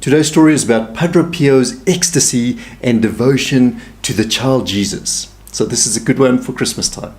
Today's story is about Padre Pio's ecstasy and devotion to the child Jesus. So this is a good one for Christmas time.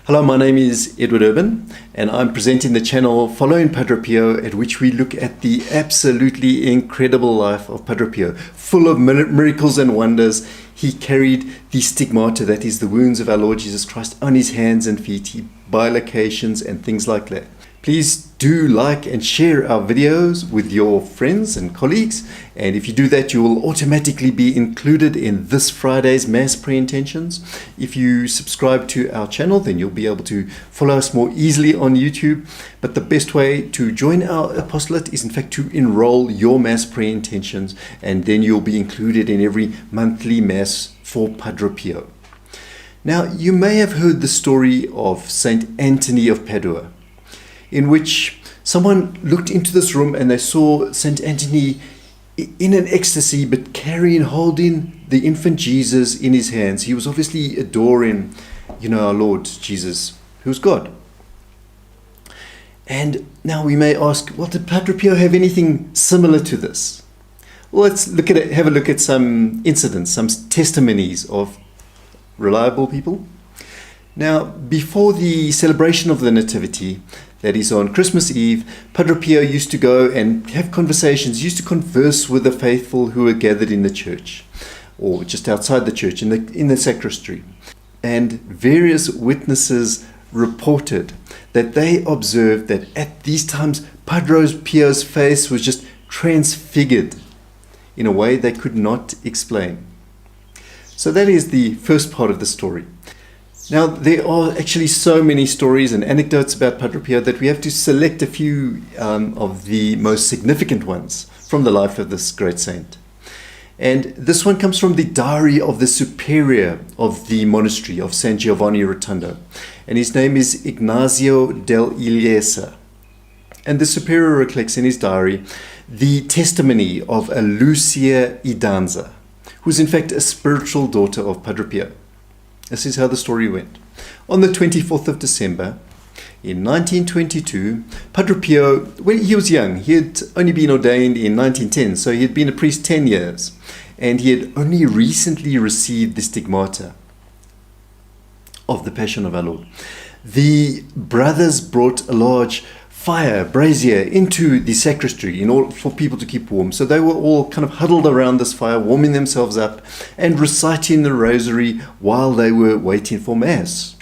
Hello, my name is Edward Urban, and I'm presenting the channel following Padre Pio, at which we look at the absolutely incredible life of Padre Pio, full of miracles and wonders. He carried the stigmata, that is the wounds of our Lord Jesus Christ, on his hands and feet, bilocations and things like that. Please do like and share our videos with your friends and colleagues, and if you do that, you will automatically be included in this Friday's Mass Pre-intentions. If you subscribe to our channel, then you'll be able to follow us more easily on YouTube. But the best way to join our apostolate is in fact to enroll your Mass Pre-intentions, and then you'll be included in every monthly Mass for Padre Pio. Now, you may have heard the story of Saint Anthony of Padua, in which someone looked into this room and they saw Saint Anthony in an ecstasy, but carrying, holding the infant Jesus in his hands. He was obviously adoring, our Lord Jesus, who's God. And now we may ask, well, did Padre Pio have anything similar to this? Well, let's have a look at some incidents, some testimonies of reliable people. Now, before the celebration of the Nativity, that is on Christmas Eve, Padre Pio used to go and have conversations, used to converse with the faithful who were gathered in the church, or just outside the church, in the sacristy. And various witnesses reported that they observed that at these times, Padre Pio's face was just transfigured in a way they could not explain. So that is the first part of the story. Now, there are actually so many stories and anecdotes about Padre Pio that we have to select a few of the most significant ones from the life of this great saint. And this one comes from the diary of the superior of the monastery of San Giovanni Rotondo. And his name is Ignazio del Illesa. And the superior recollects in his diary the testimony of a Lucia Idanza, who was in fact a spiritual daughter of Padre Pio. This is how the story went. On the 24th of December, in 1922, Padre Pio, when he was young, he had only been ordained in 1910, so he had been a priest 10 years, and he had only recently received the stigmata of the Passion of our Lord. The brothers brought a large brazier into the sacristy in order for people to keep warm. So they were all kind of huddled around this fire, warming themselves up and reciting the rosary while they were waiting for Mass.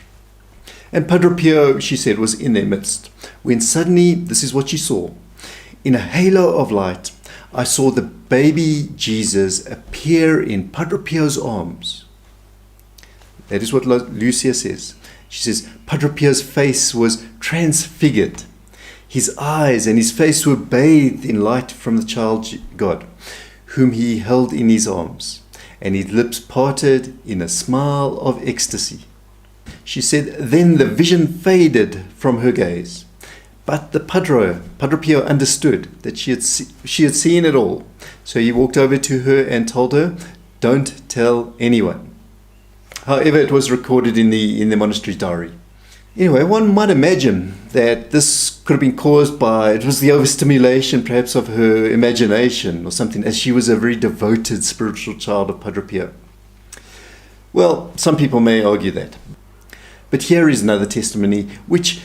And Padre Pio, she said, was in their midst, when suddenly, this is what she saw. In a halo of light, I saw the baby Jesus appear in Padre Pio's arms. That is what Lucia says. She says, Padre Pio's face was transfigured. His eyes and his face were bathed in light from the child God, whom he held in his arms, and his lips parted in a smile of ecstasy. She said, then the vision faded from her gaze. But the Padre Pio understood that she had seen it all. So he walked over to her and told her, don't tell anyone. However, it was recorded in the monastery diary. Anyway, one might imagine that this could have been caused by, it was the overstimulation perhaps of her imagination or something, as she was a very devoted spiritual child of Padre Pio. Well, some people may argue that. But here is another testimony which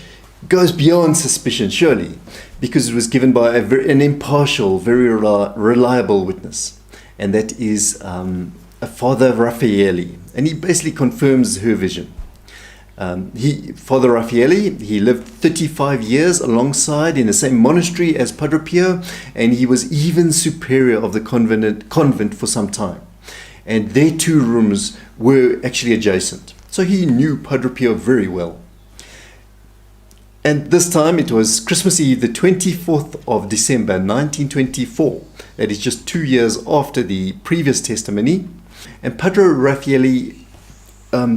goes beyond suspicion, surely, because it was given by an impartial, very reliable witness. And that is a Father Raffaelli. And he basically confirms her vision. Father Raffaelli, he lived 35 years alongside in the same monastery as Padre Pio, and he was even superior of the convent for some time. And their two rooms were actually adjacent. So he knew Padre Pio very well. And this time it was Christmas Eve, the 24th of December, 1924. That is just 2 years after the previous testimony. And Padre Raffaelli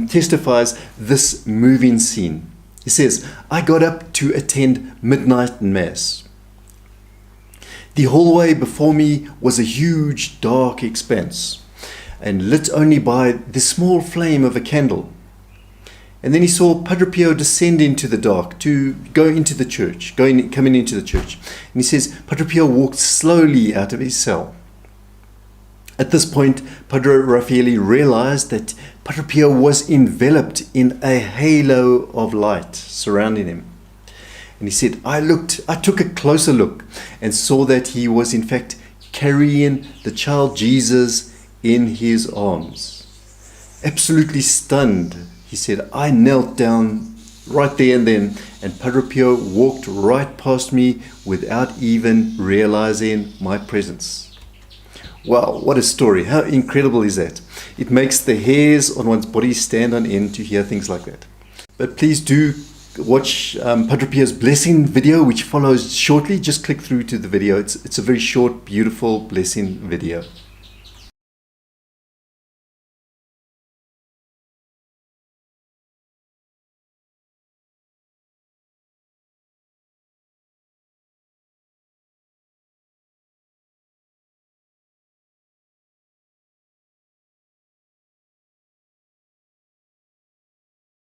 testifies this moving scene. He says, I got up to attend midnight Mass. The hallway before me was a huge dark expanse, and lit only by the small flame of a candle. And then he saw Padre Pio descend into the dark to go into the church, coming into the church. And he says, Padre Pio walked slowly out of his cell. At this point, Padre Raffaele realized that Padre Pio was enveloped in a halo of light surrounding him. And he said, I took a closer look and saw that he was in fact carrying the child Jesus in his arms. Absolutely stunned, he said, I knelt down right there and then, and Padre Pio walked right past me without even realizing my presence. Wow, what a story. How incredible is that? It makes the hairs on one's body stand on end to hear things like that. But please do watch Padre Pio's blessing video, which follows shortly. Just click through to the video. It's a very short, beautiful blessing video.